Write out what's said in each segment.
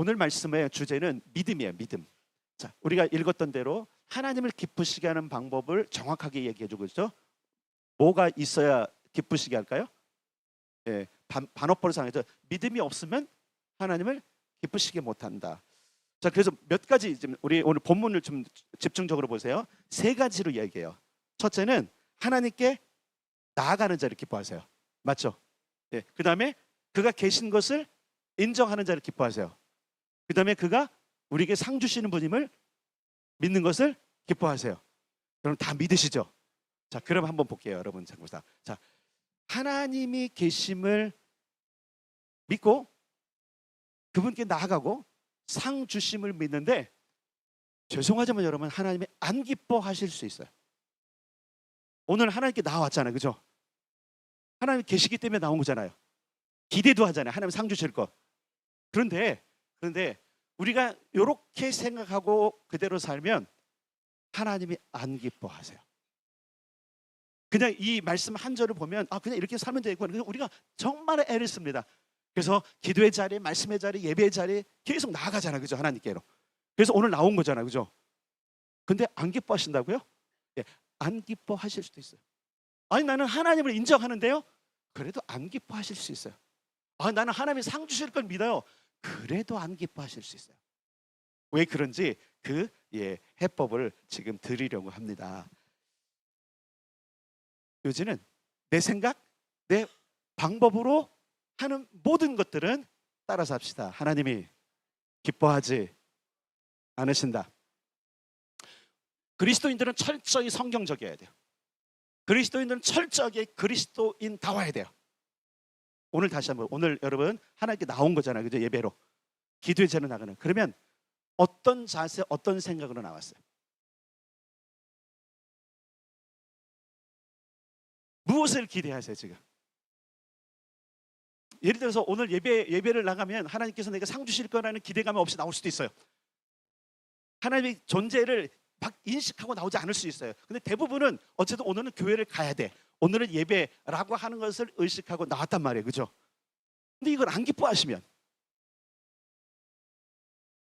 오늘 말씀의 주제는 믿음이에요. 믿음. 자, 우리가 읽었던 대로 하나님을 기쁘시게 하는 방법을 정확하게 얘기해 주고 있죠. 뭐가 있어야 기쁘시게 할까요? 예, 반어법상에서 믿음이 없으면 하나님을 기쁘시게 못한다. 자, 그래서 몇 가지 지금 우리 오늘 본문을 좀 집중적으로 보세요. 세 가지로 얘기해요. 첫째는 하나님께 나아가는 자를 기뻐하세요. 맞죠? 예, 그 다음에 그가 계신 것을 인정하는 자를 기뻐하세요. 그 다음에 그가 우리에게 상 주시는 분임을 믿는 것을 기뻐하세요. 그럼 다 믿으시죠? 자, 그럼 한번 볼게요, 여러분. 자, 하나님이 계심을 믿고 그분께 나아가고 상 주심을 믿는데, 죄송하지만 여러분, 하나님이 안 기뻐하실 수 있어요. 오늘 하나님께 나왔잖아요, 그죠? 하나님 계시기 때문에 나온 거잖아요. 기대도 하잖아요, 하나님 상 주실 거. 그런데 우리가 이렇게 생각하고 그대로 살면 하나님이 안 기뻐하세요. 그냥 이 말씀 한 절을 보면 그냥 이렇게 살면 되겠구나. 우리가 정말 애를 씁니다. 그래서 기도의 자리, 말씀의 자리, 예배의 자리 계속 나아가잖아요, 그죠? 하나님께로. 그래서 오늘 나온 거잖아요, 그죠? 근데 안 기뻐하신다고요? 예, 안 기뻐하실 수도 있어요. 아니, 나는 하나님을 인정하는데요, 그래도 안 기뻐하실 수 있어요. 나는 하나님이 상 주실 걸 믿어요. 그래도 안 기뻐하실 수 있어요. 왜 그런지 해법을 지금 드리려고 합니다. 요즘은 내 생각, 내 방법으로 하는 모든 것들은 따라서 합시다. 하나님이 기뻐하지 않으신다. 그리스도인들은 철저히 성경적이어야 돼요. 그리스도인들은 철저하게 그리스도인다워야 돼요. 오늘 다시 한번, 오늘 여러분 하나님께 나온 거잖아요, 그죠? 예배로 기도의 자리로 나가는. 그러면 어떤 자세, 어떤 생각으로 나왔어요? 무엇을 기대하세요 지금? 예를 들어서 오늘 예배를 나가면 하나님께서 내가 상 주실 거라는 기대감 없이 나올 수도 있어요. 하나님의 존재를 막 인식하고 나오지 않을 수 있어요. 근데 대부분은 어쨌든 오늘은 교회를 가야 돼, 오늘은 예배라고 하는 것을 의식하고 나왔단 말이에요, 그죠? 근데 이걸 안 기뻐하시면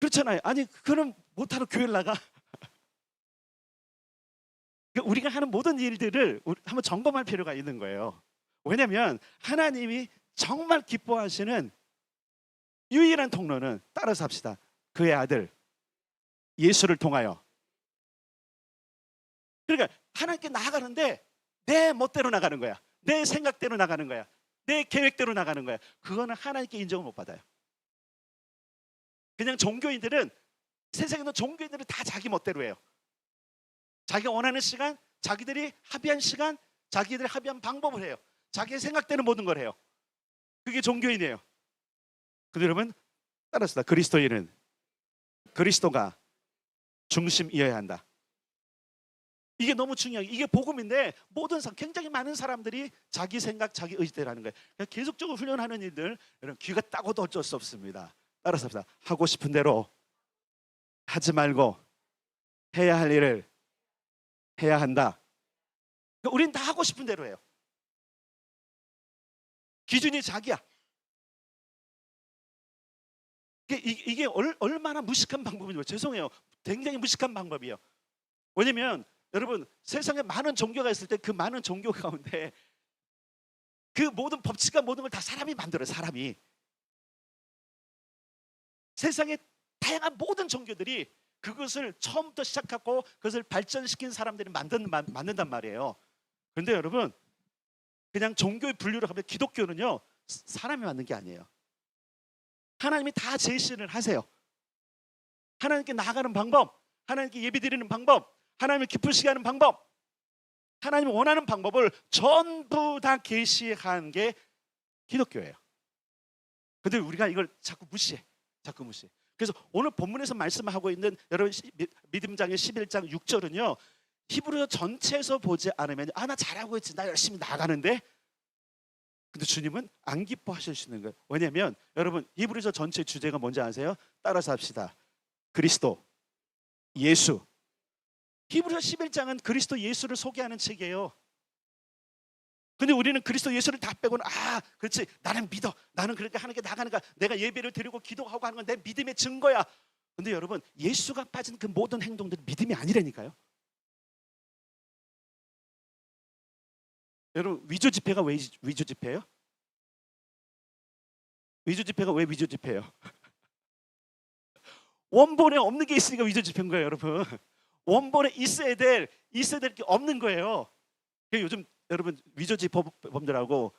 그렇잖아요. 아니, 그럼 못하러 교회를 나가? 우리가 하는 모든 일들을 한번 점검할 필요가 있는 거예요. 왜냐하면 하나님이 정말 기뻐하시는 유일한 통로는, 따라서 합시다, 그의 아들 예수를 통하여. 그러니까 하나님께 나아가는데 내 멋대로 나가는 거야, 내 생각대로 나가는 거야, 내 계획대로 나가는 거야. 그거는 하나님께 인정을 못 받아요. 그냥 종교인들은, 세상에 있는 종교인들은 다 자기 멋대로 해요. 자기가 원하는 시간, 자기들이 합의한 시간, 자기들이 합의한 방법을 해요. 자기의 생각대로 모든 걸 해요. 그게 종교인이에요. 근데 여러분, 따라서 그리스도인은 그리스도가 중심이어야 한다. 이게 너무 중요해요. 이게 복음인데 모든 굉장히 많은 사람들이 자기 생각, 자기 의지대로 하는 거예요. 계속적으로 훈련하는 일들, 여러분 귀가 따고도 어쩔 수 없습니다. 따라서 합시다. 하고 싶은 대로 하지 말고 해야 할 일을 해야 한다. 우린 다 하고 싶은 대로 해요. 기준이 자기야. 이게 얼마나 무식한 방법인지, 죄송해요, 굉장히 무식한 방법이에요. 왜냐면 여러분, 세상에 많은 종교가 있을 때 그 많은 종교 가운데 그 모든 법칙과 모든 걸 다 사람이 만들어요. 사람이. 세상에 다양한 모든 종교들이 그것을 처음부터 시작하고 그것을 발전시킨 사람들이 만든단 말이에요. 그런데 여러분, 그냥 종교의 분류로 가면 기독교는요, 사람이 만든 게 아니에요. 하나님이 다 제시를 하세요. 하나님께 나아가는 방법, 하나님께 예배드리는 방법, 하나님을 기쁘시게 하는 방법, 하나님이 원하는 방법을 전부 다 계시한 게 기독교예요. 근데 우리가 이걸 자꾸 무시해. 그래서 오늘 본문에서 말씀하고 있는 여러분 믿음장의 11장 6절은요, 히브리서 전체에서 보지 않으면 나 잘하고 있지, 나 열심히 나가는데, 근데 주님은 안 기뻐하실 수 있는 거예요. 왜냐하면 여러분, 히브리서 전체 주제가 뭔지 아세요? 따라서 합시다. 그리스도 예수. 히브리서 11장은 그리스도 예수를 소개하는 책이에요. 근데 우리는 그리스도 예수를 다 빼고는 그렇지, 나는 믿어, 나는 그렇게 하는 게 나가는가, 내가 예배를 드리고 기도하고 하는 건 내 믿음의 증거야. 근데 여러분, 예수가 빠진 그 모든 행동들은 믿음이 아니라니까요. 여러분, 위조 지폐가 왜 위조 지폐예요? 위조 지폐가 왜 위조 지폐예요? 원본에 없는 게 있으니까 위조 지폐인 거예요, 여러분. 원본에 있어야 될 게 없는 거예요. 요즘 여러분, 위조 지폐범들하고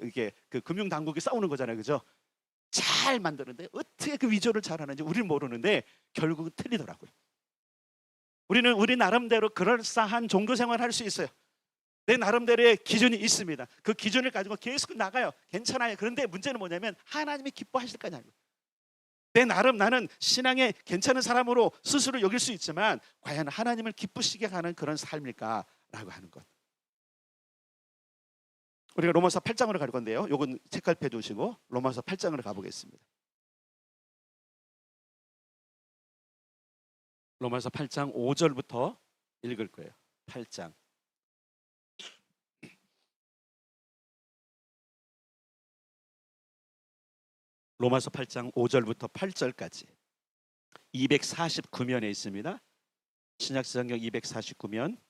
이게 금융 당국이 싸우는 거잖아요, 그죠? 잘 만드는데 어떻게 그 위조를 잘하는지 우리는 모르는데 결국은 틀리더라고요. 우리는 우리 나름대로 그럴싸한 종교 생활을 할 수 있어요. 내 나름대로의 기준이 있습니다. 그 기준을 가지고 계속 나가요. 괜찮아요. 그런데 문제는 뭐냐면 하나님이 기뻐하실 거냐는 거예요. 내 나름 나는 신앙에 괜찮은 사람으로 스스로 여길 수 있지만 과연 하나님을 기쁘시게 하는 그런 삶일까라고 하는 것. 우리가 로마서 8장으로 갈 건데요. 요건 책갈피해 두시고 로마서 8장으로 가보겠습니다. 로마서 8장 5절부터 읽을 거예요. 8장. 로마서 8장 5절부터 8절까지 249면에 있습니다. 신약성경 249면.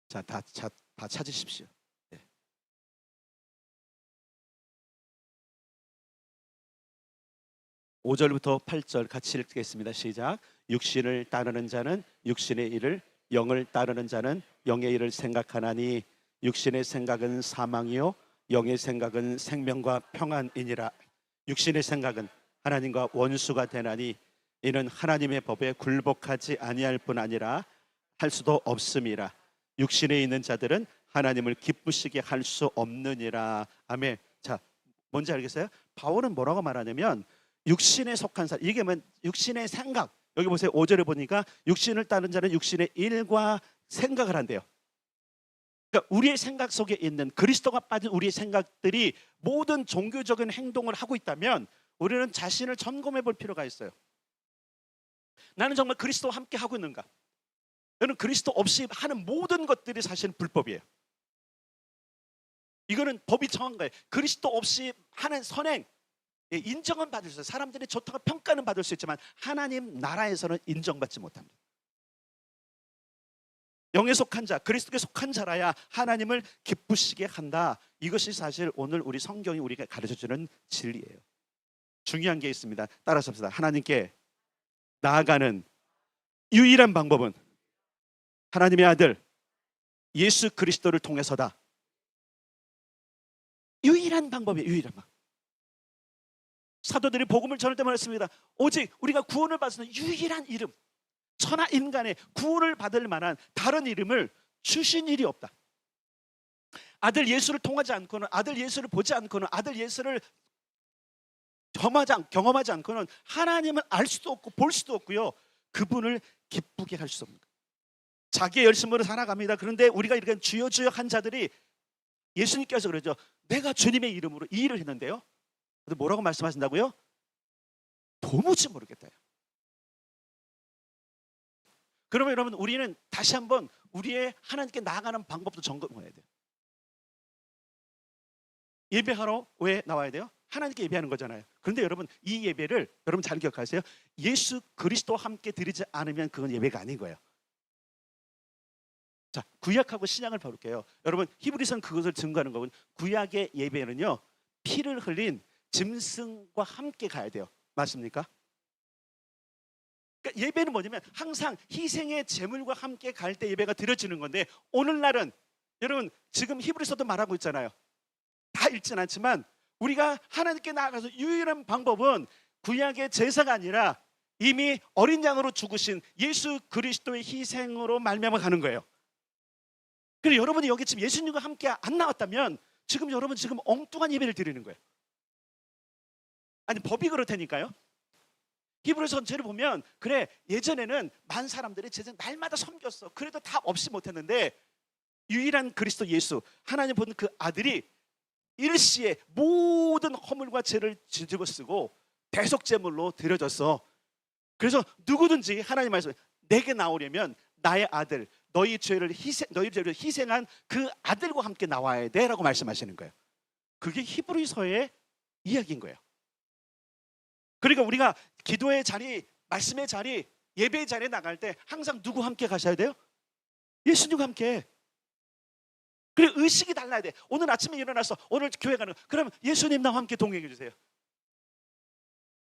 자, 다 찾으십시오. 네. 5절부터 8절 같이 읽겠습니다. 시작. 육신을 따르는 자는 육신의 일을, 영을 따르는 자는 영의 일을 생각하나니 육신의 생각은 사망이요 영의 생각은 생명과 평안이니라. 육신의 생각은 하나님과 원수가 되나니 이는 하나님의 법에 굴복하지 아니할 뿐 아니라 할 수도 없음이라. 육신에 있는 자들은 하나님을 기쁘시게 할 수 없느니라. 아멘. 자, 뭔지 알겠어요? 바울은 뭐라고 말하냐면 육신에 속한 사람, 이게 뭐 육신의 생각. 여기 보세요. 5절에 보니까 육신을 따른 자는 육신의 일과 생각을 한대요. 그러니까 우리의 생각 속에 있는 그리스도가 빠진 우리의 생각들이 모든 종교적인 행동을 하고 있다면 우리는 자신을 점검해 볼 필요가 있어요. 나는 정말 그리스도와 함께 하고 있는가? 여러분, 그리스도 없이 하는 모든 것들이 사실은 불법이에요. 이거는 법이 정한 거예요. 그리스도 없이 하는 선행, 인정은 받을 수 있어요. 사람들이 좋다고 평가는 받을 수 있지만 하나님 나라에서는 인정받지 못합니다. 영에 속한 자, 그리스도께 속한 자라야 하나님을 기쁘시게 한다. 이것이 사실 오늘 우리 성경이 우리가 가르쳐주는 진리예요. 중요한 게 있습니다. 따라서 합시다. 하나님께 나아가는 유일한 방법은 하나님의 아들 예수 그리스도를 통해서다. 유일한 방법이에요. 유일한 방법. 사도들이 복음을 전할 때 말했습니다. 오직 우리가 구원을 받을 수 있는 유일한 이름, 천하 인간의 구원을 받을 만한 다른 이름을 주신 일이 없다. 아들 예수를 통하지 않고는, 아들 예수를 보지 않고는, 아들 예수를 경험하지 않고는 하나님을 알 수도 없고 볼 수도 없고요, 그분을 기쁘게 할 수 없는 거예요. 자기의 열심으로 살아갑니다. 그런데 우리가 이렇게 주여 주여 한 자들이, 예수님께서 그러죠. 내가 주님의 이름으로 이 일을 했는데요, 근데 뭐라고 말씀하신다고요? 도무지 모르겠다. 그러면 여러분, 우리는 다시 한번 우리의 하나님께 나아가는 방법도 점검해야 돼요. 예배하러 왜 나와야 돼요? 하나님께 예배하는 거잖아요. 그런데 여러분, 이 예배를 여러분 잘 기억하세요. 예수 그리스도와 함께 드리지 않으면 그건 예배가 아닌 거예요. 자, 구약하고 신약을 볼게요. 여러분, 히브리서는 그것을 증거하는 거고, 구약의 예배는요, 피를 흘린 짐승과 함께 가야 돼요. 맞습니까? 그러니까 예배는 뭐냐면 항상 희생의 제물과 함께 갈 때 예배가 드려지는 건데, 오늘날은 여러분 지금 히브리서도 말하고 있잖아요. 다 읽진 않지만 우리가 하나님께 나아가서 유일한 방법은 구약의 제사가 아니라 이미 어린 양으로 죽으신 예수 그리스도의 희생으로 말미암아 가는 거예요. 그리고 여러분이 여기 지금 예수님과 함께 안 나왔다면 지금 여러분 지금 엉뚱한 예배를 드리는 거예요. 아니, 법이 그렇다니까요. 히브리서 전체를 보면, 그래, 예전에는 많은 사람들이 제전 날마다 섬겼어. 그래도 답 없이 못했는데 유일한 그리스도 예수, 하나님 보는 그 아들이 일시에 모든 허물과 죄를 뒤집어 쓰고 대속제물로 드려졌어. 그래서 누구든지 하나님 말씀, 내게 나오려면 나의 아들, 너희 죄를 희생한 그 아들과 함께 나와야 돼라고 말씀하시는 거예요. 그게 히브리서의 이야기인 거예요. 그러니까 우리가 기도의 자리, 말씀의 자리, 예배의 자리에 나갈 때 항상 누구 함께 가셔야 돼요? 예수님과 함께. 그리고 의식이 달라야 돼. 오늘 아침에 일어나서 오늘 교회 가는 거, 그럼 예수님 나와 함께 동행해 주세요.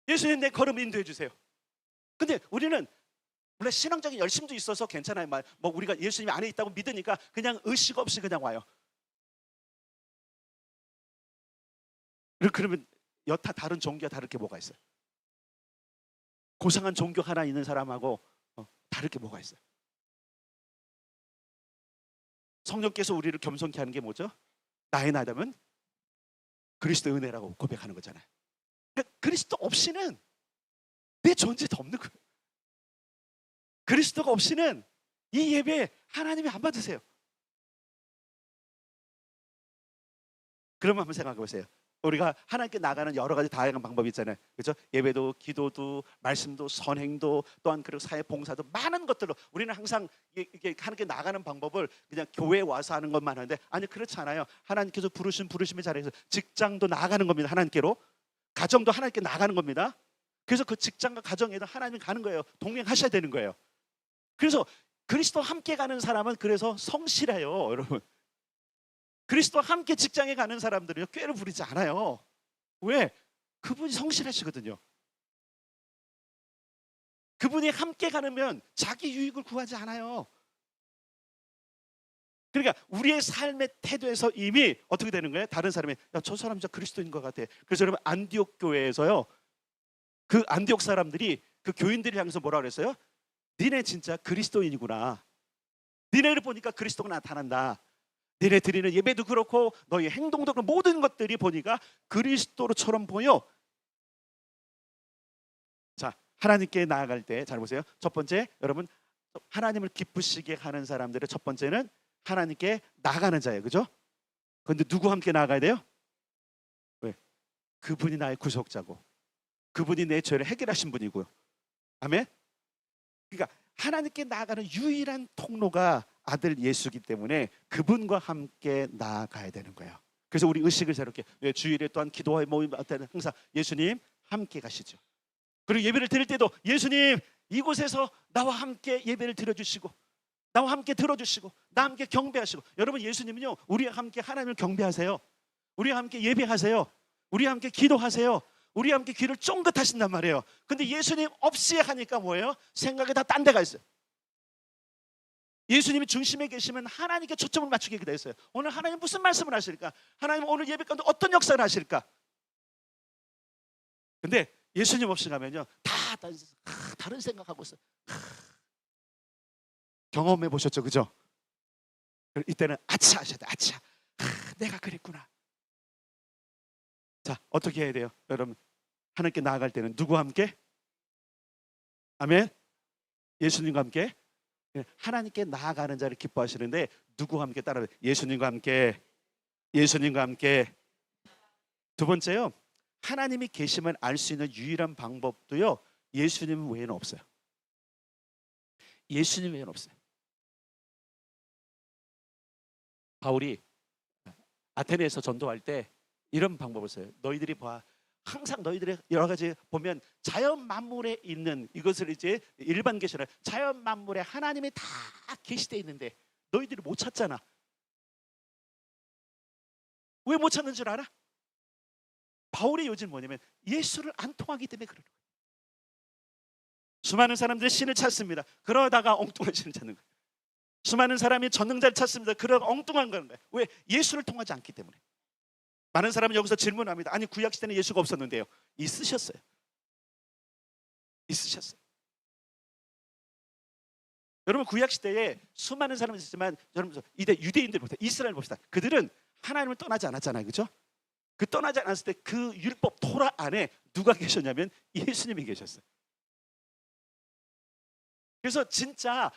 예수님 내 걸음 인도해 주세요. 근데 우리는 물론 신앙적인 열심도 있어서 괜찮아요. 뭐 우리가 예수님이 안에 있다고 믿으니까 그냥 의식 없이 그냥 와요. 그러면 여타 다른 종교가 다를 게 뭐가 있어요? 고상한 종교 하나 있는 사람하고 다를 게 뭐가 있어요? 성령께서 우리를 겸손케 하는 게 뭐죠? 나의 나담은 그리스도의 은혜라고 고백하는 거잖아요. 그러니까 그리스도 없이는 내 존재도 없는 거예요. 그리스도가 없이는 이 예배 하나님이 안 받으세요. 그러면 한번 생각해 보세요. 우리가 하나님께 나가는 여러 가지 다양한 방법이 있잖아요. 그렇죠? 예배도, 기도도, 말씀도, 선행도, 또한 그리고 사회 봉사도 많은 것들로 우리는 항상 이게 하나님께 나가는 방법을 그냥 교회에 와서 하는 것만 하는데, 아니 그렇지 않아요. 하나님께서 부르심의 자리에서 직장도 나가는 겁니다. 하나님께로. 가정도 하나님께 나가는 겁니다. 그래서 그 직장과 가정에도 하나님이 가는 거예요. 동행하셔야 되는 거예요. 그래서 그리스도와 함께 가는 사람은 그래서 성실해요, 여러분. 그리스도와 함께 직장에 가는 사람들은요, 꾀를 부리지 않아요. 왜? 그분이 성실하시거든요. 그분이 함께 가면 자기 유익을 구하지 않아요. 그러니까 우리의 삶의 태도에서 이미 어떻게 되는 거예요? 다른 사람이, 야, 저 사람 진짜 그리스도인 것 같아. 그래서 여러분, 안디옥 교회에서요, 그 안디옥 사람들이 그 교인들이 향해서 뭐라 그랬어요? 니네 진짜 그리스도인이구나. 니네를 보니까 그리스도가 나타난다. 니네 드리는 예배도 그렇고 너희 행동도 그렇고 모든 것들이 보니까 그리스도처럼 보여. 자, 하나님께 나아갈 때 잘 보세요. 첫 번째, 여러분, 하나님을 기쁘시게 하는 사람들의 첫 번째는 하나님께 나아가는 자예요. 그죠? 그런데 누구 함께 나아가야 돼요? 왜? 그분이 나의 구속자고 그분이 내 죄를 해결하신 분이고요. 아멘? 그러니까 하나님께 나아가는 유일한 통로가 아들 예수이기 때문에 그분과 함께 나아가야 되는 거예요. 그래서 우리 의식을 새롭게, 주일에 또한 기도회 모임 때는 항상 예수님 함께 가시죠. 그리고 예배를 드릴 때도 예수님 이곳에서 나와 함께 예배를 드려주시고 나와 함께 들어주시고 나와 함께 경배하시고. 여러분, 예수님은요, 우리와 함께 하나님을 경배하세요. 우리와 함께 예배하세요. 우리와 함께 기도하세요. 우리와 함께 귀를 쫑긋하신단 말이에요. 근데 예수님 없이 하니까 뭐예요? 생각이 다 딴 데가 있어요. 예수님이 중심에 계시면 하나님께 초점을 맞추게 돼 있어요. 오늘 하나님 무슨 말씀을 하실까? 하나님 오늘 예배 가운데 어떤 역사를 하실까? 근데 예수님 없이 가면요, 다 다른 생각하고 있어요. 경험해 보셨죠? 그죠? 이때는 아차 하셔야 돼요. 아차, 내가 그랬구나. 자, 어떻게 해야 돼요? 여러분, 하나님께 나아갈 때는 누구와 함께? 아멘. 예수님과 함께. 하나님께 나아가는 자를 기뻐하시는데 누구와 함께 따라요? 예수님과 함께. 예수님과 함께. 두 번째요, 하나님이 계시면 알 수 있는 유일한 방법도요, 예수님 외에는 없어요. 예수님 외에는 없어요. 바울이 아테네에서 전도할 때 이런 방법을 써요. 너희들이 봐, 항상 너희들의 여러 가지 보면 자연 만물에 있는 이것을 이제 일반 계시라, 자연 만물에 하나님이 다 계시돼 있는데 너희들이 못 찾잖아. 왜 못 찾는 줄 알아? 바울의 요지는 뭐냐면 예수를 안 통하기 때문에 그러는 거예요. 수많은 사람들이 신을 찾습니다. 그러다가 엉뚱한 신을 찾는 거예요. 수많은 사람이 전능자를 찾습니다. 그러다가 엉뚱한 거예요. 왜? 예수를 통하지 않기 때문에. 많은 사람은 여기서 질문합니다. 아니, 구약 시대는 예수가 없었는데요. 있으셨어요. 있으셨어요. 여러분, 구약 시대에 수많은 사람이 있었지만, 여러분 이때 유대인들 봅시다. 이스라엘 봅시다. 그들은 하나님을 떠나지 않았잖아요. 그렇죠? 그 떠나지 않았을 때 그 율법 토라 안에 누가 계셨냐면 예수님이 계셨어요. 그래서 진짜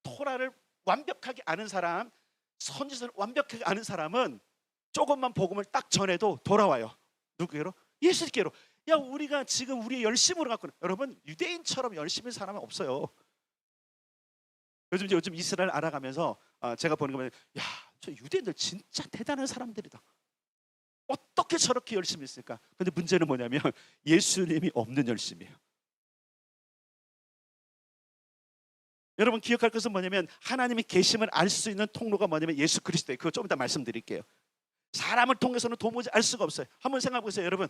토라를 완벽하게 아는 사람, 선지서를 완벽하게 아는 사람은 조금만 복음을 딱 전해도 돌아와요. 누구께로? 예수께로. 야, 우리가 지금 우리의 열심으로 갖고, 여러분, 유대인처럼 열심히 사람은 없어요. 요즘 이스라엘 알아가면서 제가 보는 거면 야, 저 유대인들 진짜 대단한 사람들이다. 어떻게 저렇게 열심히 했을까? 근데 문제는 뭐냐면 예수님이 없는 열심이에요. 여러분 기억할 것은 뭐냐면 하나님이 계심을 알 수 있는 통로가 뭐냐면 예수 그리스도예요. 그거 좀 이따 말씀드릴게요. 사람을 통해서는 도무지 알 수가 없어요. 한번 생각해 보세요, 여러분.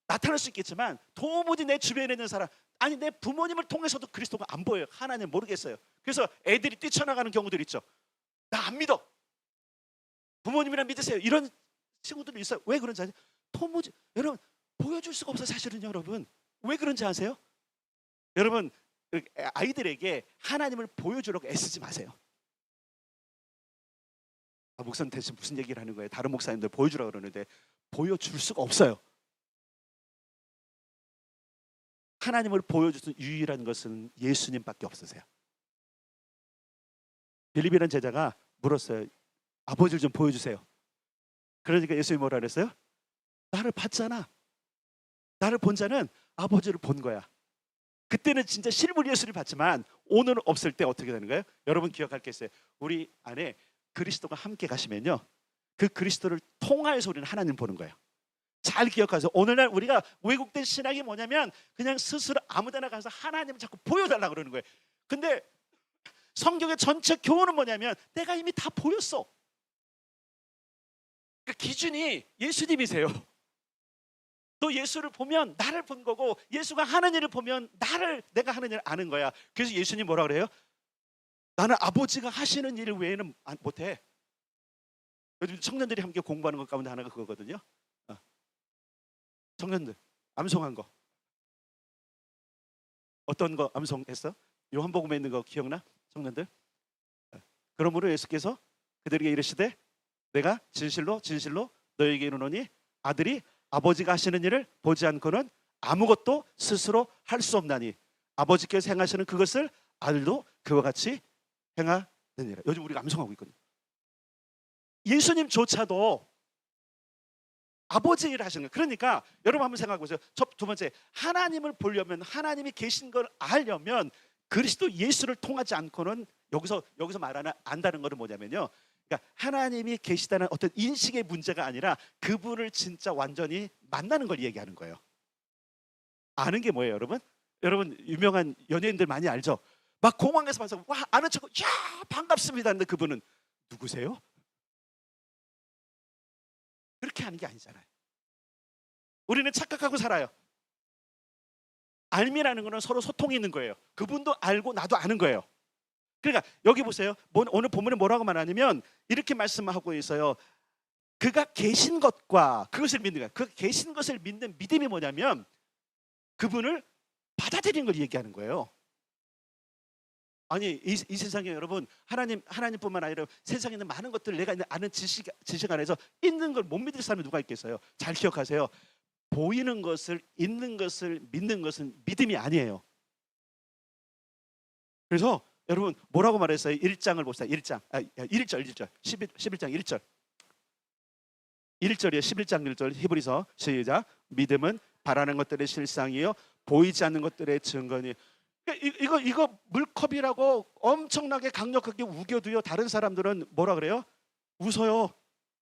나타날 수 있겠지만 도무지 내 주변에 있는 사람, 아니 내 부모님을 통해서도 그리스도가 안 보여요. 하나님 모르겠어요. 그래서 애들이 뛰쳐나가는 경우들 있죠. 나 안 믿어. 부모님이랑 믿으세요. 이런 친구들이 있어요. 왜 그런지 아세요? 도무지 여러분 보여줄 수가 없어요. 사실은요, 여러분. 왜 그런지 아세요? 여러분 아이들에게 하나님을 보여주려고 애쓰지 마세요. 목사님 대신 무슨 얘기를 하는 거예요? 다른 목사님들 보여주라고 그러는데 보여줄 수가 없어요. 하나님을 보여주는 유일한 것은 예수님밖에 없으세요. 빌립이라는 제자가 물었어요. 아버지를 좀 보여주세요. 그러니까 예수님이 뭐라 그랬어요? 나를 봤잖아. 나를 본 자는 아버지를 본 거야. 그때는 진짜 실물 예수를 봤지만 오늘은 없을 때 어떻게 되는 거예요? 여러분 기억할 게 있어요. 우리 안에 그리스도가 함께 가시면요, 그 그리스도를 통하여서 우리는 하나님 보는 거예요. 잘 기억하세요. 오늘날 우리가 왜곡된 신앙이 뭐냐면 그냥 스스로 아무데나 가서 하나님을 자꾸 보여달라고 그러는 거예요. 근데 성경의 전체 교훈은 뭐냐면 내가 이미 다 보였어. 그러니까 기준이 예수님이세요. 너 예수를 보면 나를 본 거고 예수가 하는 일을 보면 내가 하는 일을 아는 거야. 그래서 예수님 뭐라 그래요? 나는 아버지가 하시는 일 외에는 못해. 요즘 청년들이 함께 공부하는 것 가운데 하나가 그거거든요. 청년들 암송한 거 어떤 거 암송했어? 요한복음에 있는 거 기억나? 청년들? 그러므로 예수께서 그들에게 이르시되 내가 진실로 진실로 너에게 이르노니 아들이 아버지가 하시는 일을 보지 않고는 아무것도 스스로 할 수 없나니 아버지께서 행하시는 그것을 아들도 그와 같이 행하느니라. 요즘 우리가 암송하고 있거든요. 예수님조차도 아버지 일을 하시는 거예요. 그러니까 여러분 한번 생각해 보세요. 두 번째, 하나님을 보려면, 하나님이 계신 걸 알려면 그리스도 예수를 통하지 않고는 여기서 말하는 안다는 것은 뭐냐면요, 그러니까 하나님이 계시다는 어떤 인식의 문제가 아니라 그분을 진짜 완전히 만나는 걸 얘기하는 거예요. 아는 게 뭐예요, 여러분? 여러분 유명한 연예인들 많이 알죠? 막 공항에서 봐서 와 아는 척, 야 반갑습니다 하는데 그분은 누구세요? 그렇게 하는 게 아니잖아요. 우리는 착각하고 살아요. 알미라는 거는 서로 소통이 있는 거예요. 그분도 알고 나도 아는 거예요. 그러니까 여기 보세요. 오늘 본문에 뭐라고 말하냐면 이렇게 말씀하고 있어요. 그가 계신 것과 그것을 믿는 거야. 그 계신 것을 믿는 믿음이 뭐냐면 그분을 받아들이는 걸 얘기하는 거예요. 아니 이 세상에 여러분 하나님뿐만 아니라 세상에 있는 많은 것들 내가 아는 지식 안에서 있는 걸 못 믿을 사람이 누가 있겠어요? 잘 기억하세요. 보이는 것을, 있는 것을 믿는 것은 믿음이 아니에요. 그래서 여러분 뭐라고 말했어요? 1장을 봅시다. 1장 1절 11장 1절 1절이에요. 11장 1절 히브리서 시작. 믿음은 바라는 것들의 실상이요 보이지 않는 것들의 증거니. 이거 물컵이라고 엄청나게 강력하게 우겨도요 다른 사람들은 뭐라 그래요? 웃어요.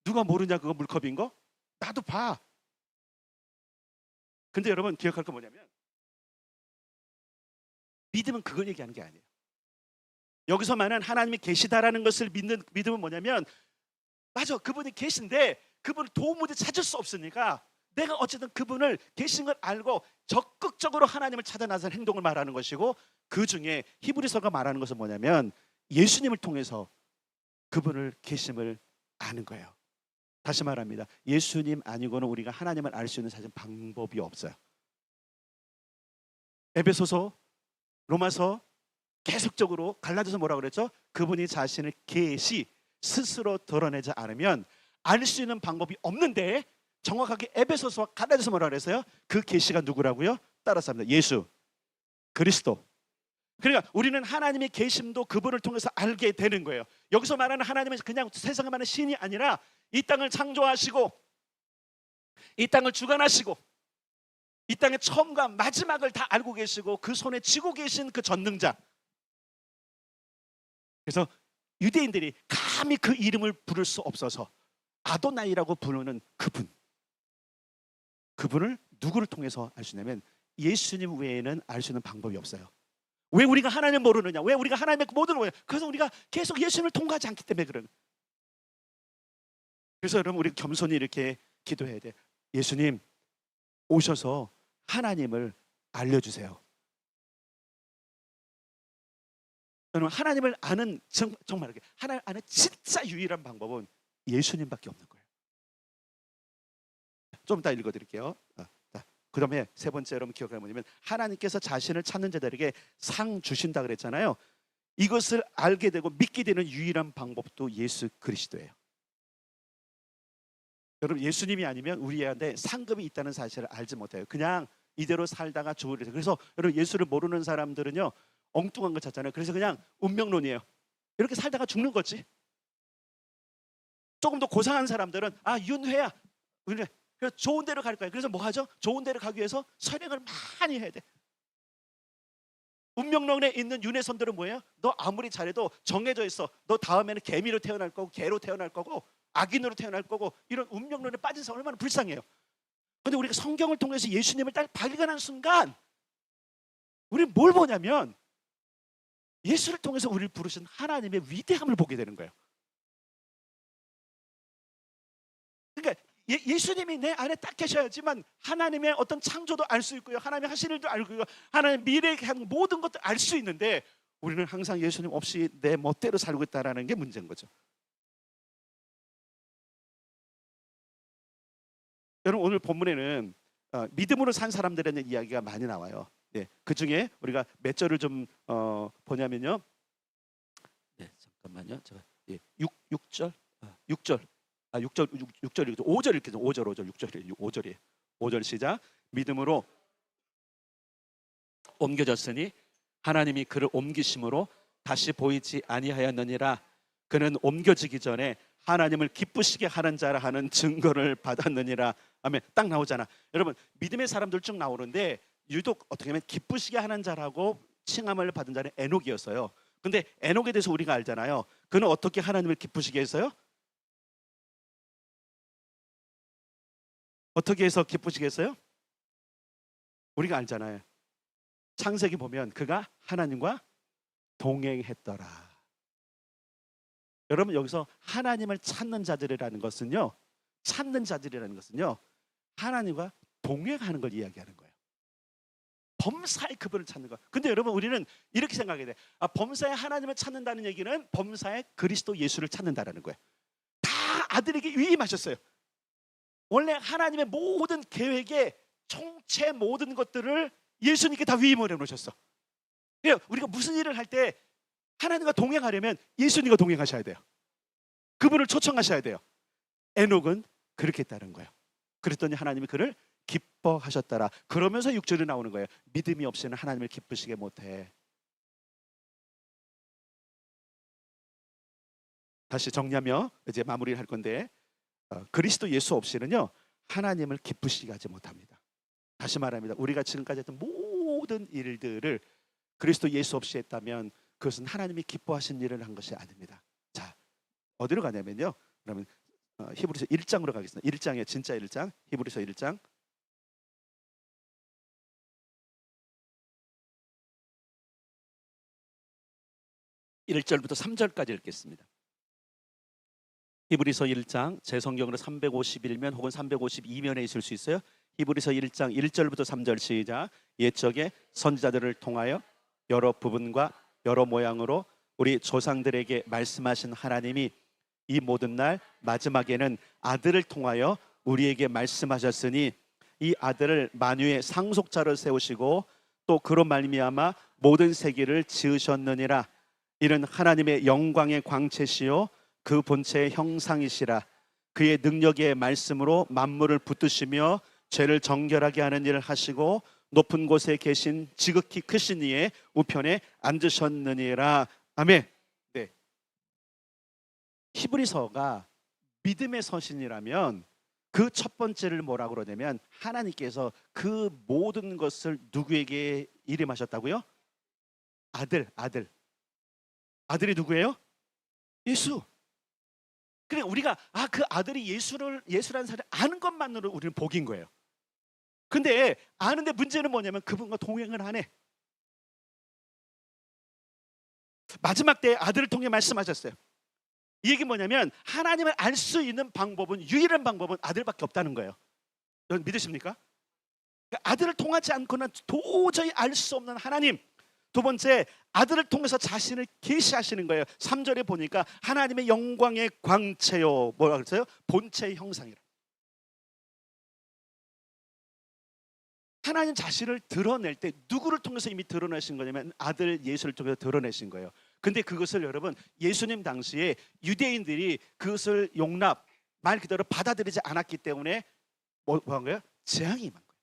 누가 모르냐 그거 물컵인 거? 나도 봐. 근데 여러분 기억할 거 뭐냐면 믿음은 그걸 얘기하는 게 아니에요. 여기서 말하는 하나님이 계시다라는 것을 믿는 믿음은 뭐냐면 맞아 그분이 계신데 그분을 도무지 찾을 수 없으니까 내가 어쨌든 그분을 계신 걸 알고 적극적으로 하나님을 찾아 나선 행동을 말하는 것이고 그 중에 히브리서가 말하는 것은 뭐냐면 예수님을 통해서 그분을 계심을 아는 거예요. 다시 말합니다. 예수님 아니고는 우리가 하나님을 알 수 있는 사실 방법이 없어요. 에베소서, 로마서 계속적으로 갈라디아서 뭐라고 그랬죠? 그분이 자신을 계시 스스로 드러내지 않으면 알 수 있는 방법이 없는데 정확하게 에베소서와 갈라디아서 뭐라고 그랬어요? 그 계시가 누구라고요? 따라서 합니다. 예수 그리스도. 그러니까 우리는 하나님의 계심도 그분을 통해서 알게 되는 거예요. 여기서 말하는 하나님은 그냥 세상에 많은 신이 아니라 이 땅을 창조하시고 이 땅을 주관하시고 이 땅의 처음과 마지막을 다 알고 계시고 그 손에 쥐고 계신 그 전능자. 그래서 유대인들이 감히 그 이름을 부를 수 없어서 아도나이라고 부르는 그분을 누구를 통해서 알 수 있냐면 예수님 외에는 알 수 있는 방법이 없어요. 왜 우리가 하나님을 모르느냐? 왜 우리가 하나님의 모든 거예요? 그래서 우리가 계속 예수님을 통과하지 않기 때문에 그런. 그래서 여러분 우리 겸손히 이렇게 기도해야 돼. 예수님 오셔서 하나님을 알려주세요. 여러분 하나님을 아는 정말 이렇게 하나님 아는 진짜 유일한 방법은 예수님밖에 없는 거예요. 좀 이따 읽어드릴게요. 그 다음에 세 번째 여러분 기억하는 뭐냐면 하나님께서 자신을 찾는 자들에게 상 주신다 그랬잖아요. 이것을 알게 되고 믿게 되는 유일한 방법도 예수 그리스도예요. 여러분 예수님이 아니면 우리한테 상급이 있다는 사실을 알지 못해요. 그냥 이대로 살다가 죽으리라. 그래서 여러분 예수를 모르는 사람들은요 엉뚱한 거 찾잖아요. 그래서 그냥 운명론이에요. 이렇게 살다가 죽는 거지. 조금 더 고상한 사람들은 윤회야. 그래서 좋은 데로 갈 거야. 그래서 뭐 하죠? 좋은 데로 가기 위해서 선행을 많이 해야 돼. 운명론에 있는 윤회선들은 뭐예요? 너 아무리 잘해도 정해져 있어. 너 다음에는 개미로 태어날 거고 개로 태어날 거고 악인으로 태어날 거고 이런 운명론에 빠진 사람 얼마나 불쌍해요. 그런데 우리가 성경을 통해서 예수님을 딱 발견한 순간 우리는 뭘 보냐면 예수를 통해서 우리를 부르신 하나님의 위대함을 보게 되는 거예요. 그러니까 예수님이 내 안에 딱 계셔야지만 하나님의 어떤 창조도 알 수 있고요. 하나님의 하실 일도 알고요. 하나님의 미래에 하는 모든 것도 알 수 있는데 우리는 항상 예수님 없이 내 멋대로 살고 있다는 게 문제인 거죠. 여러분 오늘 본문에는 믿음으로 산 사람들에 대한 이야기가 많이 나와요. 네, 그 중에 우리가 몇 절을 좀 보냐면요. 네, 잠깐만요. 제가 6절 6절 5절 읽겠죠. 5절이에요. 5절 시작. 믿음으로 옮겨졌으니 하나님이 그를 옮기심으로 다시 보이지 아니하였느니라. 그는 옮겨지기 전에 하나님을 기쁘시게 하는 자라 하는 증거를 받았느니라. 아멘. 딱 나오잖아. 여러분 믿음의 사람들 쭉 나오는데 유독 어떻게 하면 기쁘시게 하는 자라고 칭함을 받은 자는 에녹이었어요. 근데 에녹에 대해서 우리가 알잖아요. 그는 어떻게 하나님을 기쁘시게 했어요? 어떻게 해서 기쁘시게 했어요? 우리가 알잖아요. 창세기 보면 그가 하나님과 동행했더라. 여러분 여기서 하나님을 찾는 자들이라는 것은요, 하나님과 동행하는 걸 이야기하는 거예요. 범사의 그분을 찾는 거. 근데 여러분 우리는 이렇게 생각해야 돼. 범사의 하나님을 찾는다는 얘기는 범사의 그리스도 예수를 찾는다라는 거예요. 다 아들에게 위임하셨어요. 원래 하나님의 모든 계획의 총체 모든 것들을 예수님께 다 위임을 해놓으셨어. 우리가 무슨 일을 할 때 하나님과 동행하려면 예수님과 동행하셔야 돼요. 그분을 초청하셔야 돼요. 에녹은 그렇게 했다는 거예요. 그랬더니 하나님이 그를 기뻐하셨더라. 그러면서 6절이 나오는 거예요. 믿음이 없이는 하나님을 기쁘시게 못해. 다시 정리하며 이제 마무리를 할 건데 그리스도 예수 없이는요 하나님을 기쁘시게 하지 못합니다. 다시 말합니다. 우리가 지금까지 했던 모든 일들을 그리스도 예수 없이 했다면 그것은 하나님이 기뻐하신 일을 한 것이 아닙니다. 자, 어디로 가냐면요. 그러면 히브리서 1장으로 가겠습니다. 1장에 진짜 1장 히브리서 1장 1절부터 3절까지 읽겠습니다. 히브리서 1장 제 성경으로 351면 혹은 352면에 있을 수 있어요. 히브리서 1장 1절부터 3절 시작. 옛적에 선지자들을 통하여 여러 부분과 여러 모양으로 우리 조상들에게 말씀하신 하나님이 이 모든 날 마지막에는 아들을 통하여 우리에게 말씀하셨으니 이 아들을 만유의 상속자로 세우시고 또 그로 말미암아 모든 세계를 지으셨느니라. 이는 하나님의 영광의 광채시요 그 본체의 형상이시라. 그의 능력의 말씀으로 만물을 붙드시며 죄를 정결하게 하는 일을 하시고 높은 곳에 계신 지극히 크신 이의 우편에 앉으셨느니라. 아멘. 네. 히브리서가 믿음의 서신이라면 그 첫 번째를 뭐라고 그러냐면 하나님께서 그 모든 것을 누구에게 이름하셨다고요? 아들 아들이 누구예요? 예수. 그러니까 우리가 그 아들이 예수라는 사람을 아는 것만으로 우리는 복인 거예요. 근데 아는데 문제는 뭐냐면 그분과 동행을 안 해. 마지막 때 아들을 통해 말씀하셨어요. 이 얘기 뭐냐면 하나님을 알 수 있는 방법은, 유일한 방법은 아들밖에 없다는 거예요. 여러분 믿으십니까? 그러니까 아들을 통하지 않고는 도저히 알 수 없는 하나님. 두 번째, 아들을 통해서 자신을 계시하시는 거예요. 3절에 보니까 하나님의 영광의 광채요, 뭐라 그랬어요? 본체의 형상이라. 하나님 자신을 드러낼 때 누구를 통해서 이미 드러내신 거냐면 아들 예수를 통해서 드러내신 거예요. 근데 그것을 여러분, 예수님 당시에 유대인들이 그것을 용납, 말 그대로 받아들이지 않았기 때문에 뭐한 거예요? 재앙이 임한 거예요.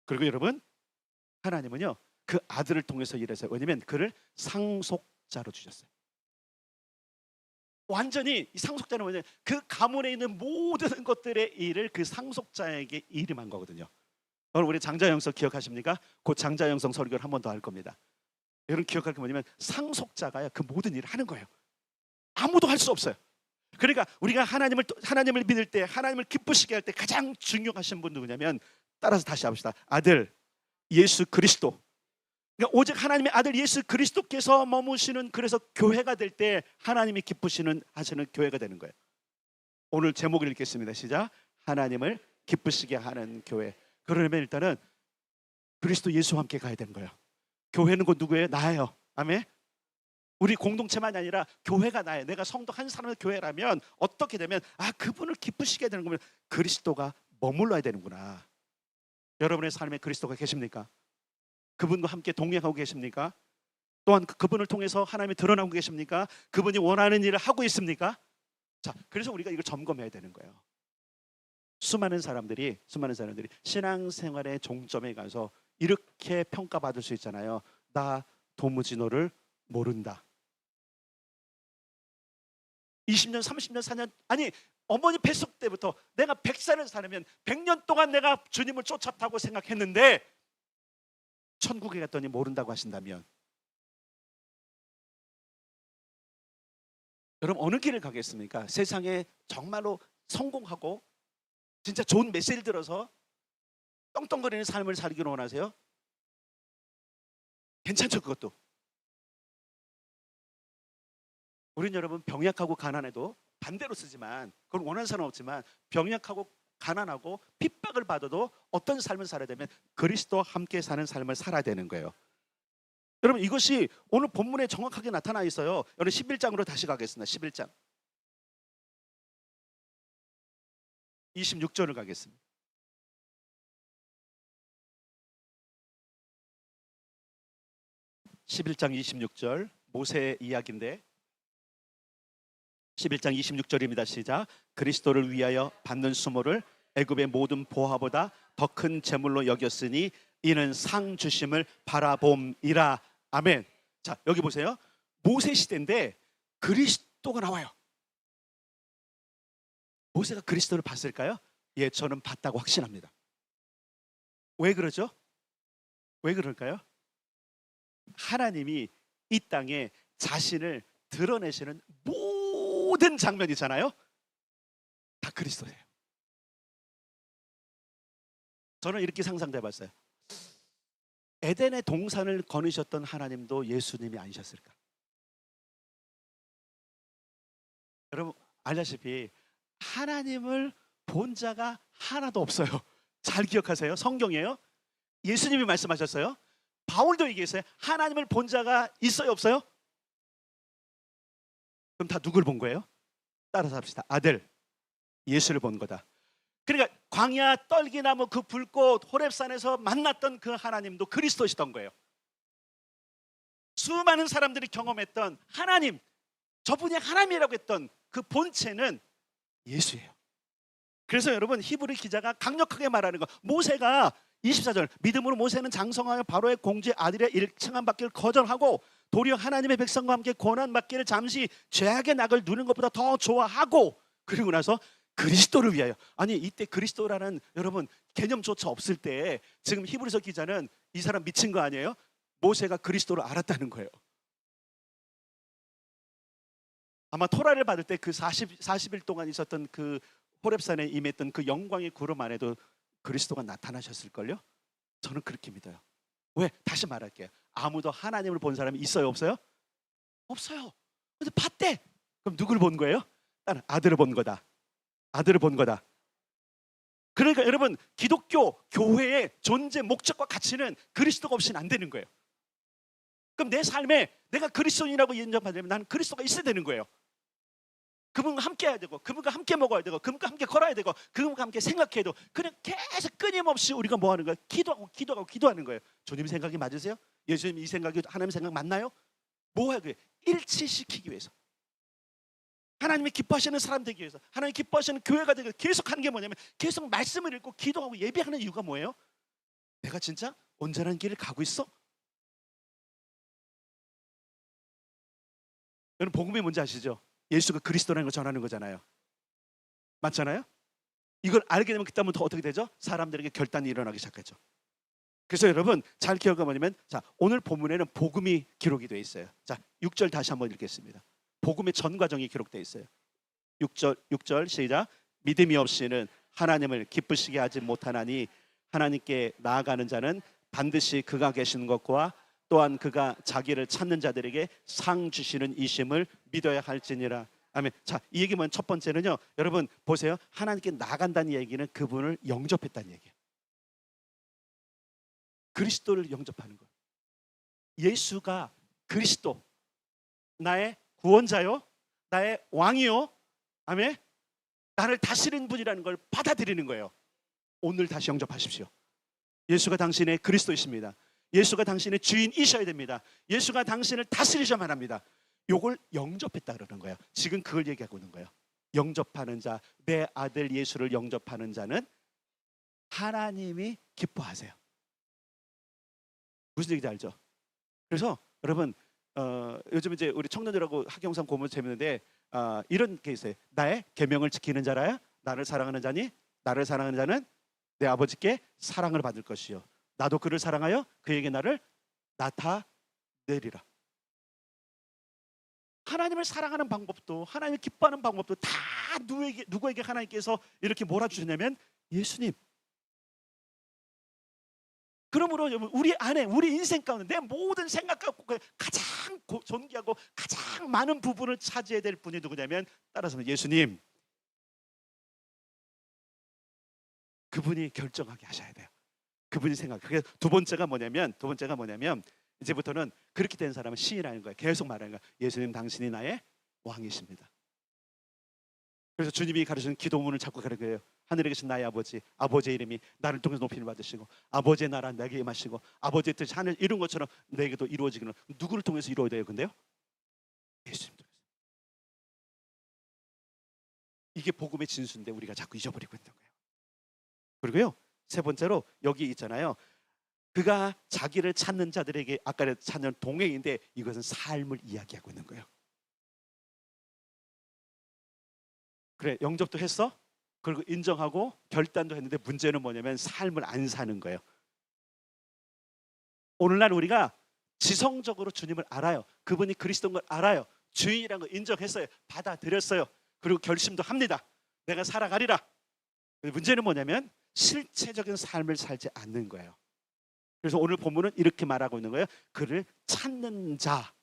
그리고 여러분, 하나님은요 그 아들을 통해서 일하세요. 왜냐면 그를 상속자로 주셨어요. 완전히 이 상속자는 뭐냐면 그 가문에 있는 모든 것들의 일을 그 상속자에게 이름한 거거든요. 오늘 우리 장자영성 기억하십니까? 그 장자영성 설교를 한 번 더 할 겁니다. 여러분 기억할 게 뭐냐면 상속자가 그 모든 일을 하는 거예요. 아무도 할 수 없어요. 그러니까 우리가 하나님을 믿을 때, 하나님을 기쁘시게 할 때 가장 중요하신 분 누구냐면, 따라서 다시 합시다. 아들 예수 그리스도. 그러니까 오직 하나님의 아들 예수 그리스도께서 머무시는, 그래서 교회가 될 때 하나님이 기쁘시는 하시는 교회가 되는 거예요. 오늘 제목을 읽겠습니다. 시작. 하나님을 기쁘시게 하는 교회. 그러려면 일단은 그리스도 예수와 함께 가야 되는 거예요. 교회는 곧 누구예요? 나예요. 아멘. 우리 공동체만이 아니라 교회가 나예요. 내가 성도 한 사람의 교회라면 어떻게 되면 그분을 기쁘시게 되는 거면 그리스도가 머물러야 되는구나. 여러분의 삶에 그리스도가 계십니까? 그분과 함께 동행하고 계십니까? 또한 그분을 통해서 하나님이 드러나고 계십니까? 그분이 원하는 일을 하고 있습니까? 자, 그래서 우리가 이걸 점검해야 되는 거예요. 수많은 사람들이 신앙생활의 종점에 가서 이렇게 평가받을 수 있잖아요. 나 도무지 너를 모른다. 20년, 30년, 4년, 아니 어머니 뱃속 때부터 내가 100살을 살면 100년 동안 내가 주님을 쫓았다고 생각했는데 천국에 갔더니 모른다고 하신다면, 여러분 어느 길을 가겠습니까? 세상에 정말로 성공하고 진짜 좋은 메시지를 들어서 떵떵거리는 삶을 살기를 원하세요? 괜찮죠, 그것도. 우린 여러분 병약하고 가난해도, 반대로 쓰지만 그걸 원하는 사람은 없지만, 병약하고 가난하고 핍박을 받아도 어떤 삶을 살아야 되면 그리스도와 함께 사는 삶을 살아야 되는 거예요. 여러분 이것이 오늘 본문에 정확하게 나타나 있어요. 여러분 11장으로 다시 가겠습니다. 11장 26절을 가겠습니다. 11장 26절 모세의 이야기인데, 11장 26절입니다. 시작. 그리스도를 위하여 받는 수모를 애굽의 모든 보화보다 더 큰 재물로 여겼으니 이는 상 주심을 바라봄이라. 아멘. 자, 여기 보세요. 모세 시대인데 그리스도가 나와요. 모세가 그리스도를 봤을까요? 예, 저는 봤다고 확신합니다. 왜 그러죠? 왜 그럴까요? 하나님이 이 땅에 자신을 드러내시는 모든 장면이잖아요. 다 그리스도예요. 저는 이렇게 상상돼 봤어요. 에덴의 동산을 거느셨던 하나님도 예수님이 아니셨을까? 여러분 알다시피 하나님을 본 자가 하나도 없어요. 잘 기억하세요. 성경이에요. 예수님이 말씀하셨어요. 바울도 얘기했어요. 하나님을 본 자가 있어요, 없어요? 그럼 다 누굴 본 거예요? 따라서 합시다. 아들 예수를 본 거다. 그러니까 광야 떨기나무 그 불꽃 호렙산에서 만났던 그 하나님도 그리스도시던 거예요. 수많은 사람들이 경험했던 하나님, 저분이 하나님이라고 했던 그 본체는 예수예요. 그래서 여러분 히브리 기자가 강력하게 말하는 거, 모세가 24절 믿음으로 모세는 장성하여 바로의 공주의 아들의 일칭함 받기를 거절하고 도리어 하나님의 백성과 함께 고난 받기를 잠시 죄악의 낙을 누는 것보다 더 좋아하고, 그리고 나서 그리스도를 위하여. 아니 이때 그리스도라는 여러분 개념조차 없을 때 지금 히브리서 기자는 이 사람 미친 거 아니에요? 모세가 그리스도를 알았다는 거예요. 아마 토라를 받을 때 그 40일 동안 있었던 그 호렙산에 임했던 그 영광의 구름 안에도 그리스도가 나타나셨을걸요? 저는 그렇게 믿어요. 왜? 다시 말할게요. 아무도 하나님을 본 사람이 있어요, 없어요? 없어요. 근데 봤대. 그럼 누굴 본 거예요? 나는 아들을 본 거다. 아들을 본 거다. 그러니까 여러분, 기독교 교회의 존재 목적과 가치는 그리스도가 없이는 안 되는 거예요. 그럼 내 삶에 내가 그리스도인이라고 인정받으려면 나는 그리스도가 있어야 되는 거예요. 그분과 함께 해야 되고, 그분과 함께 먹어야 되고, 그분과 함께 걸어야 되고, 그분과 함께 생각해야 되고, 그냥 계속 끊임없이 우리가 뭐 하는 거예요? 기도하는 거예요. 주님 생각이 맞으세요? 예수님 이 생각이 하나님 생각 맞나요? 뭐 해야 돼요? 일치시키기 위해서, 하나님이 기뻐하시는 사람 되기 위해서, 하나님 기뻐하시는 교회가 되기 위해서 계속 하는 게 뭐냐면, 계속 말씀을 읽고 기도하고 예배하는 이유가 뭐예요? 내가 진짜 온전한 길을 가고 있어? 여러분, 복음이 뭔지 아시죠? 예수가 그리스도라는 걸 전하는 거잖아요. 맞잖아요? 이걸 알게 되면 그다음부터 어떻게 되죠? 사람들에게 결단이 일어나기 시작하죠. 그래서 여러분 잘 기억하면 뭐냐면, 자, 오늘 본문에는 복음이 기록이 되어 있어요. 자, 6절 다시 한번 읽겠습니다. 복음의 전 과정이 기록되어 있어요. 6절 시작. 믿음이 없이는 하나님을 기쁘시게 하지 못하나니 하나님께 나아가는 자는 반드시 그가 계시는 것과 또한 그가 자기를 찾는 자들에게 상 주시는 이심을 믿어야 할지니라. 아멘. 자, 이 얘기면 첫 번째는요, 여러분 보세요. 하나님께 나간다는 얘기는 그분을 영접했다는 얘기예요. 그리스도를 영접하는 거예요. 예수가 그리스도, 나의 구원자요, 나의 왕이요, 아멘, 나를 다스리는 분이라는 걸 받아들이는 거예요. 오늘 다시 영접하십시오. 예수가 당신의 그리스도이십니다. 예수가 당신의 주인이셔야 됩니다. 예수가 당신을 다스리셔야만 합니다. 요걸 영접했다 그러는 거예요. 지금 그걸 얘기하고 있는 거예요. 영접하는 자, 내 아들 예수를 영접하는 자는 하나님이 기뻐하세요. 무슨 얘기인지 알죠? 그래서 여러분, 요즘 이제 우리 청년들하고 학영상 보면 재밌는데, 이런 게 있어요. 나의 계명을 지키는 자라야 나를 사랑하는 자니 나를 사랑하는 자는 내 아버지께 사랑을 받을 것이요 나도 그를 사랑하여 그에게 나를 나타내리라. 하나님을 사랑하는 방법도, 하나님을 기뻐하는 방법도 다 누구에게 하나님께서 이렇게 몰아주셨냐면 예수님. 그러므로 우리 안에, 우리 인생 가운데 내 모든 생각과 가장 존귀하고 가장 많은 부분을 차지해야 될 분이 누구냐면, 따라서 예수님. 그분이 결정하게 하셔야 돼요. 그분이 생각. 그게 두 번째가 뭐냐면 이제부터는 그렇게 된 사람은 시인하는 거예요. 계속 말하는 거예요. 예수님 당신이 나의 왕이십니다. 그래서 주님이 가르치는 기도문을 자꾸 가르쳐요. 하늘에 계신 나의 아버지, 아버지의 이름이 나를 통해서 높임을 받으시고 아버지의 나라 내게 임하시고 아버지의 뜻이 하늘 이룬 것처럼 내게도 이루어지기는. 누구를 통해서 이루어야 돼요? 근데요? 예수님 통해서. 이게 복음의 진수인데 우리가 자꾸 잊어버리고 있는 거예요. 그리고요, 세 번째로 여기 있잖아요. 그가 자기를 찾는 자들에게, 아까 찾는 동행인데 이것은 삶을 이야기하고 있는 거예요. 그래, 영접도 했어. 그리고 인정하고 결단도 했는데 문제는 뭐냐면 삶을 안 사는 거예요. 오늘날 우리가 지성적으로 주님을 알아요. 그분이 그리스도인 걸 알아요. 주인이라는 걸 인정했어요. 받아들였어요. 그리고 결심도 합니다. 내가 살아가리라. 문제는 뭐냐면 실체적인 삶을 살지 않는 거예요. 그래서 오늘 본문은 이렇게 말하고 있는 거예요. 그를 찾는 자.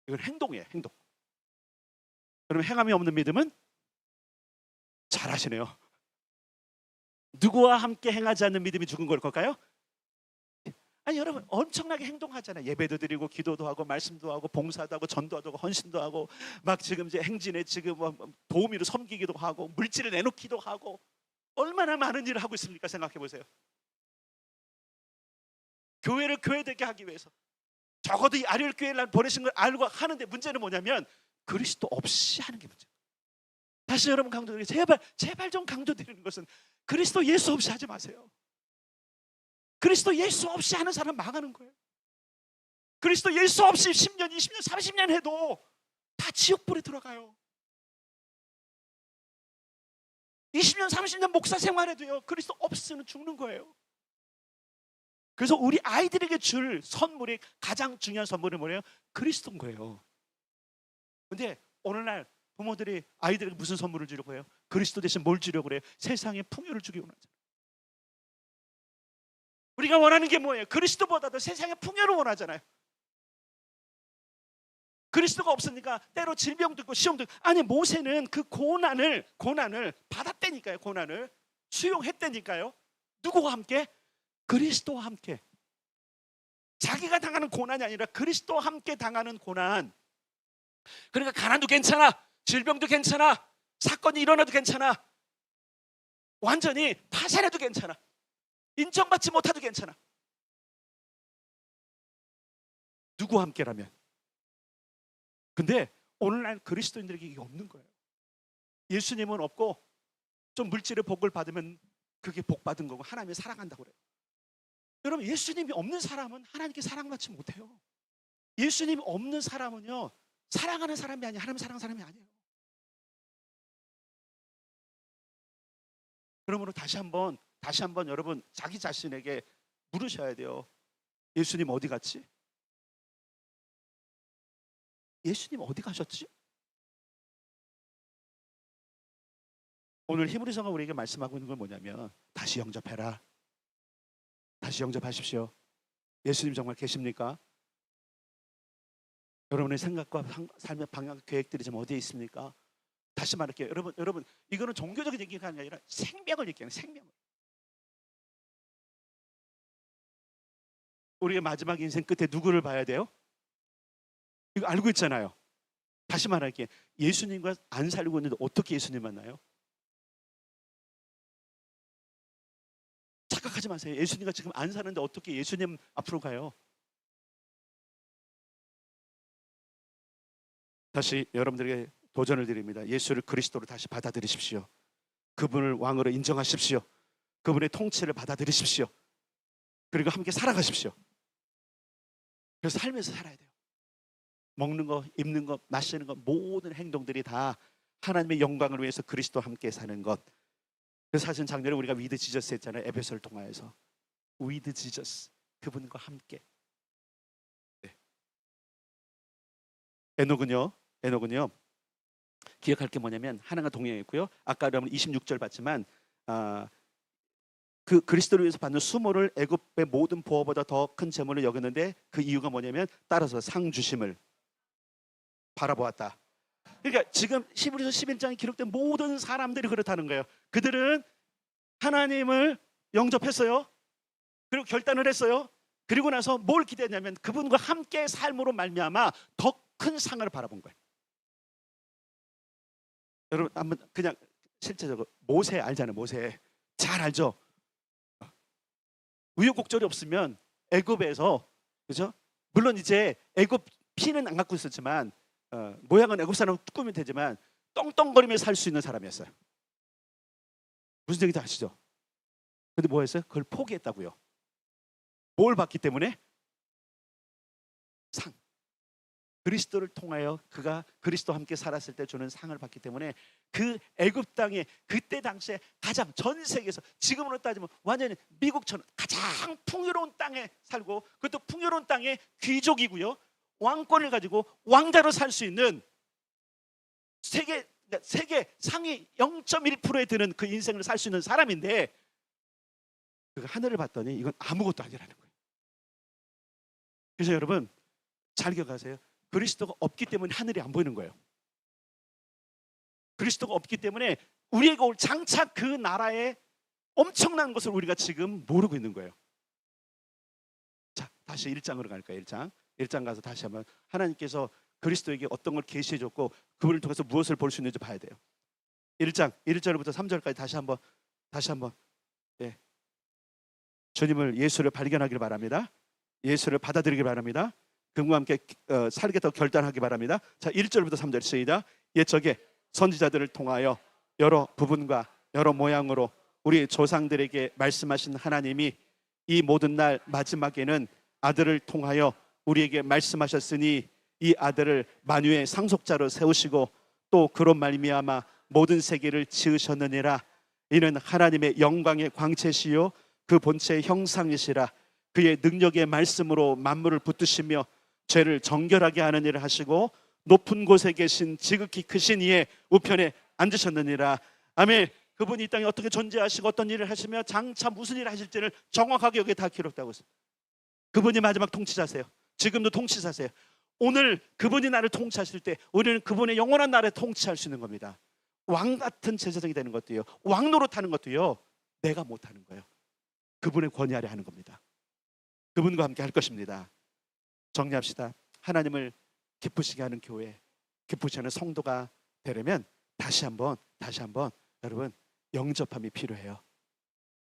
이건 행동이에요. 행동. 그럼 행함이 없는 믿음은? 잘하시네요. 누구와 함께 행하지 않는 믿음이 죽은 걸까요? 아니, 여러분 엄청나게 행동하잖아요. 예배도 드리고 기도도 하고 말씀도 하고 봉사도 하고 전도도 하고 헌신도 하고 막 지금 이제 행진에 지금 도우미로 섬기기도 하고 물질을 내놓기도 하고 얼마나 많은 일을 하고 있습니까? 생각해 보세요. 교회를 교회되게 하기 위해서 적어도 이 아리엘 교회를 보내신 걸 알고 하는데 문제는 뭐냐면 그리스도 없이 하는 게 문제예요. 다시 여러분 강조드리고 제발 좀 강조드리는 것은 그리스도 예수 없이 하지 마세요. 그리스도 예수 없이 하는 사람 망하는 거예요. 그리스도 예수 없이 10년, 20년, 30년 해도 다 지옥불에 들어가요. 20년, 30년 목사 생활해도요, 그리스도 없으면 죽는 거예요. 그래서 우리 아이들에게 줄 선물이 가장 중요한 선물은 뭐예요? 그리스도인 거예요. 근데 오늘날 부모들이 아이들에게 무슨 선물을 주려고 해요? 그리스도 대신 뭘 주려고 그래요? 세상에 풍요를 주기 원하잖아요. 우리가 원하는 게 뭐예요? 그리스도보다도 세상에 풍요를 원하잖아요. 그리스도가 없으니까 때로 질병도 있고 시험도 있고. 아니 모세는 그 고난을 받았다니까요. 고난을 수용했다니까요. 누구와 함께? 그리스도와 함께. 자기가 당하는 고난이 아니라 그리스도와 함께 당하는 고난. 그러니까 가난도 괜찮아, 질병도 괜찮아, 사건이 일어나도 괜찮아, 완전히 파산해도 괜찮아, 인정받지 못해도 괜찮아. 누구와 함께라면. 근데 오늘날 그리스도인들에게 이게 없는 거예요. 예수님은 없고 좀 물질의 복을 받으면 그게 복 받은 거고 하나님이 사랑한다고 그래요. 여러분, 예수님이 없는 사람은 하나님께 사랑받지 못해요. 예수님이 없는 사람은요, 사랑하는 사람이 아니에요. 하나님 사랑하는 사람이 아니에요. 그러므로 다시 한번 여러분 자기 자신에게 물으셔야 돼요. 예수님 어디 갔지? 예수님 어디 가셨지? 오늘 히브리서가 우리에게 말씀하고 있는 건 뭐냐면 다시 영접해라. 다시 영접하십시오. 예수님 정말 계십니까? 여러분의 생각과 삶의 방향 계획들이 지금 어디에 있습니까? 다시 말할게요. 여러분 이거는 종교적인 얘기가 아니라 생명을 얘기하는 생명을. 우리의 마지막 인생 끝에 누구를 봐야 돼요? 이거 알고 있잖아요. 다시 말할게요. 예수님과 안 살고 있는데 어떻게 예수님 만나요? 착각하지 마세요. 예수님과 지금 안 사는데 어떻게 예수님 앞으로 가요? 다시 여러분들에게 도전을 드립니다. 예수를 그리스도로 다시 받아들이십시오. 그분을 왕으로 인정하십시오. 그분의 통치를 받아들이십시오. 그리고 함께 살아가십시오. 그래서 삶에서 살아야 돼요. 먹는 거, 입는 거, 마시는 것, 모든 행동들이 다 하나님의 영광을 위해서 그리스도와 함께 사는 것. 그래서 사실 작년에 우리가 위드 지저스 했잖아요. 에베소를 통하여서 위드 지저스, 그분과 함께. 네. 에녹은요 기억할 게 뭐냐면 하나가 동행했고요. 아까 여러분 26절 봤지만 그 그리스도를 위해서 받는 수모를 애굽의 모든 보화보다 더 큰 재물을 여겼는데 그 이유가 뭐냐면 따라서 상 주심을 바라보았다. 그러니까 지금 히브리서 11장에 기록된 모든 사람들이 그렇다는 거예요. 그들은 하나님을 영접했어요. 그리고 결단을 했어요. 그리고 나서 뭘 기대했냐면 그분과 함께 삶으로 말미암아 더 큰 상을 바라본 거예요. 여러분 한번 그냥 실제적으로 모세 알잖아요. 모세 잘 알죠. 우여곡절이 없으면 애굽에서, 그죠? 물론 이제 애굽 피는 안 갖고 있었지만 모양은 애굽 사람 꾸미면 되지만 떵떵거리며 살 수 있는 사람이었어요. 무슨 얘기인지 아시죠? 근데 뭐 했어요? 그걸 포기했다고요. 뭘 받기 때문에? 상. 그리스도를 통하여 그가 그리스도와 함께 살았을 때 주는 상을 받기 때문에 그 애굽 땅에 그때 당시에 가장 전 세계에서 지금으로 따지면 완전히 미국처럼 가장 풍요로운 땅에 살고, 그것도 풍요로운 땅의 귀족이고요, 왕권을 가지고 왕자로 살 수 있는 세계 상위 0.1%에 드는 그 인생을 살 수 있는 사람인데 그가 하늘을 봤더니 이건 아무것도 아니라는 거예요. 그래서 여러분 잘 기억하세요. 그리스도가 없기 때문에 하늘이 안 보이는 거예요. 그리스도가 없기 때문에 우리가 올 장차 그 나라의 엄청난 것을 우리가 지금 모르고 있는 거예요. 자, 다시 1장으로 갈까요? 1장 가서 다시 한번 하나님께서 그리스도에게 어떤 걸 계시해 줬고 그분을 통해서 무엇을 볼 수 있는지 봐야 돼요. 1장 1절부터 3절까지 다시 한번 예. 주님을, 예수를 발견하길 바랍니다. 예수를 받아들이길 바랍니다. 그분과 함께 살겠다고 결단하기 바랍니다. 자, 1절부터 3절 시작. 옛적에 선지자들을 통하여 여러 부분과 여러 모양으로 우리 조상들에게 말씀하신 하나님이 이 모든 날 마지막에는 아들을 통하여 우리에게 말씀하셨으니 이 아들을 만유의 상속자로 세우시고 또 그런 말미암아 모든 세계를 지으셨느니라. 이는 하나님의 영광의 광채시요 그 본체의 형상이시라. 그의 능력의 말씀으로 만물을 붙드시며 죄를 정결하게 하는 일을 하시고 높은 곳에 계신 지극히 크신 이의 우편에 앉으셨느니라. 아멘. 그분이 이 땅에 어떻게 존재하시고 어떤 일을 하시며 장차 무슨 일을 하실지를 정확하게 여기에 다 기록되고 있어요. 그분이 마지막 통치자세요. 지금도 통치자세요. 오늘 그분이 나를 통치하실 때 우리는 그분의 영원한 나라에 통치할 수 있는 겁니다. 왕 같은 제사장이 되는 것도요, 왕 노릇하는 것도요, 내가 못하는 거예요. 그분의 권위 아래 하는 겁니다. 그분과 함께 할 것입니다. 정리합시다. 하나님을 기쁘시게 하는 교회, 기쁘시게 하는 성도가 되려면 다시 한번 여러분 영접함이 필요해요.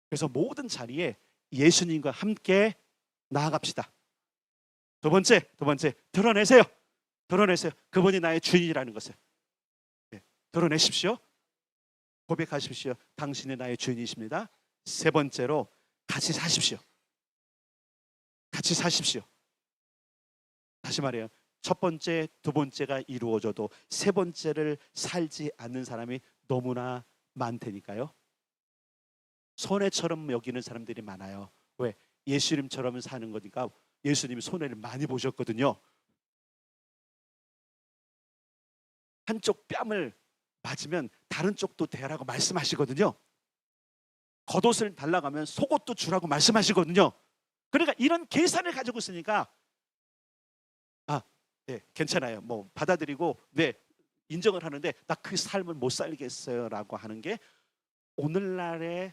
그래서 모든 자리에 예수님과 함께 나아갑시다. 두 번째 드러내세요. 그분이 나의 주인이라는 것을 드러내십시오. 고백하십시오. 당신이 나의 주인이십니다. 세 번째로 같이 사십시오. 다시 말해요. 첫 번째, 두 번째가 이루어져도 세 번째를 살지 않는 사람이 너무나 많다니까요. 손해처럼 여기는 사람들이 많아요. 왜? 예수님처럼 사는 거니까. 예수님이 손해를 많이 보셨거든요. 한쪽 뺨을 맞으면 다른 쪽도 대라고 말씀하시거든요. 겉옷을 달라가면 속옷도 주라고 말씀하시거든요. 그러니까 이런 계산을 가지고 있으니까 네, 괜찮아요. 뭐 받아들이고 네, 인정을 하는데 나 그 삶을 못 살겠어요라고 하는 게 오늘날의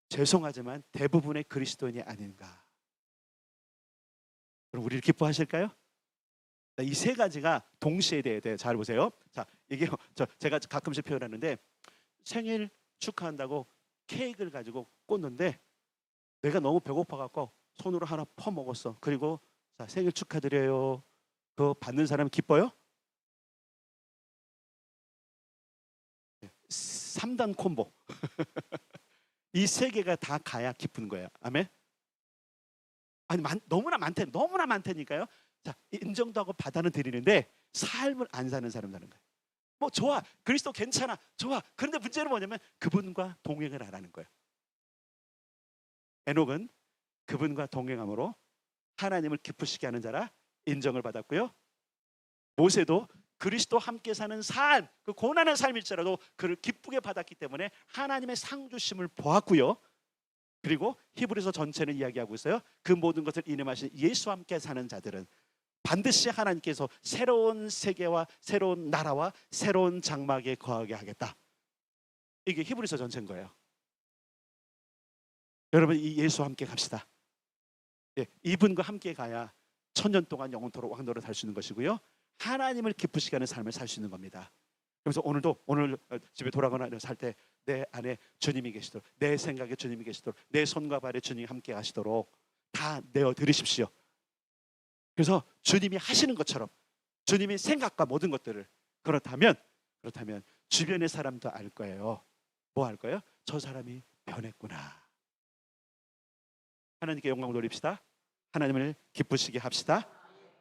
죄송하지만 대부분의 그리스도인이 아닌가. 그럼 우리를 기뻐하실까요? 이 세 가지가 동시에 돼야 돼요. 잘 보세요. 자, 이게 제가 가끔씩 표현하는데 생일 축하한다고 케이크를 가지고 꽂는데 내가 너무 배고파갖고 손으로 하나 퍼먹었어. 그리고 자, 생일 축하드려요. 그거 받는 사람이 기뻐요? 3단 콤보. 이 세 개가 다 가야 기쁜 거예요. 아멘. 아니 너무나 많다니까요. 자, 인정도 하고 받아는 드리는데 삶을 안 사는 사람 사는 거예요. 뭐 좋아, 그리스도 괜찮아, 좋아. 그런데 문제는 뭐냐면 그분과 동행을 안 하는 거예요. 에녹은 그분과 동행함으로 하나님을 기쁘시게 하는 자라 인정을 받았고요. 모세도 그리스도 함께 사는 삶, 그 고난의 삶일지라도 그를 기쁘게 받았기 때문에 하나님의 상 주심을 보았고요. 그리고 히브리서 전체는 이야기하고 있어요. 그 모든 것을 인임하신 예수와 함께 사는 자들은 반드시 하나님께서 새로운 세계와 새로운 나라와 새로운 장막에 거하게 하겠다. 이게 히브리서 전체인 거예요. 여러분, 이 예수와 함께 갑시다. 예, 이분과 함께 가야 천년 동안 영원토록 왕노릇 할 수 있는 것이고요. 하나님을 기쁘시게 하는 삶을 살 수 있는 겁니다. 그래서 오늘 집에 돌아가거나 살 때 내 안에 주님이 계시도록, 내 생각에 주님이 계시도록, 내 손과 발에 주님이 함께 하시도록 다 내어 드리십시오. 그래서 주님이 하시는 것처럼 주님이 생각과 모든 것들을 그렇다면 주변의 사람도 알 거예요. 뭐 알 거예요? 저 사람이 변했구나. 하나님께 영광을 돌립시다. 하나님을 기쁘시게 합시다.